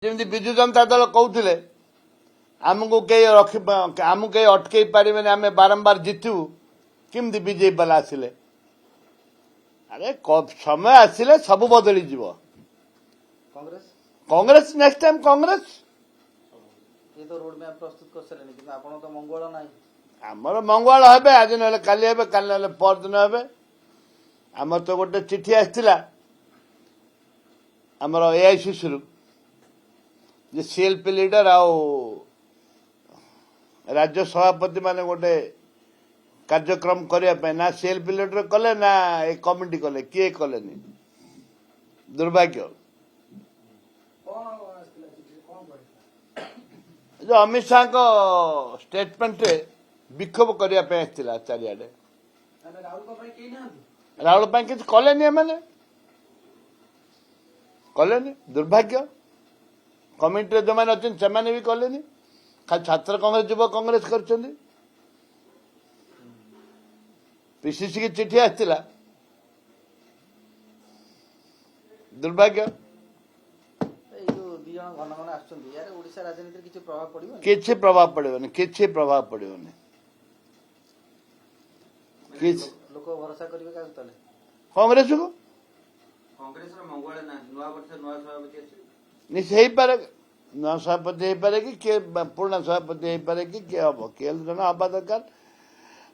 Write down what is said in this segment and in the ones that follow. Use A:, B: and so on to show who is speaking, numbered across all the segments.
A: ଯେମିତି ବିଜୁ ଜନତା ଦଳ କହୁଥିଲେ ଆମକୁ କେହି ଅଟକେଇ ପାରିବେନି, ଆମେ ବାରମ୍ବାର ଜିତିବୁ। କେମିତି ବିଜେପି ବାଲା ଆସିଲେ? ଆରେ ସମୟ ଆସିଲେ ସବୁ ବଦଳିଯିବ। କଂଗ୍ରେସ ନେକ୍ସଟ ଟାଇମ କଂଗ୍ରେସ ଆମର ମଙ୍ଗଳ ହେବେ, ଆଜି ନହେଲେ କାଲି ହେବେ, କାଲି ନହେଲେ ପରଦିନ ହେବେ। ଆମର ତ ଗୋଟେ ଚିଠି ଆସିଥିଲା ଆମର ଏଆଇସିସିରୁ ଯେ ସିଏଲପି ଲିଡର ଆଉ राज्य सभापति माने गोटे कार्यक्रम करने ना सिएलपी लीडर कले ना ए कमिटी कले, किए कलेनी। दुर्भाग्य जो अमित शाह को स्टेटमेंट रे विक्षोभ करने चारियाडे राहुल किसी कलेनी, मैंने कलेनी। दुर्भाग्य कमिटी जो मैंने अच्छे से भी कलेनी। खाली छात्र कांग्रेस युव कांग्रेस कर पीसीसी की चिठी आसला। दुर्भाग्य किसी प्रभाव पड़ेगा, किसी प्रभाव पड़ेगा। कांग्रेस को नहीं पारे, नवा सभापति हो पारे कि पुराना सभापति हो पारे कि हम किए जन हवा दरकार।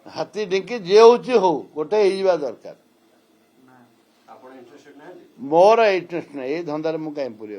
A: हाथी ढिंकी जे हो गोटे दरकार। मोर इंटरेस्ट ना, ये धंदार मुझे कहीं पूरी।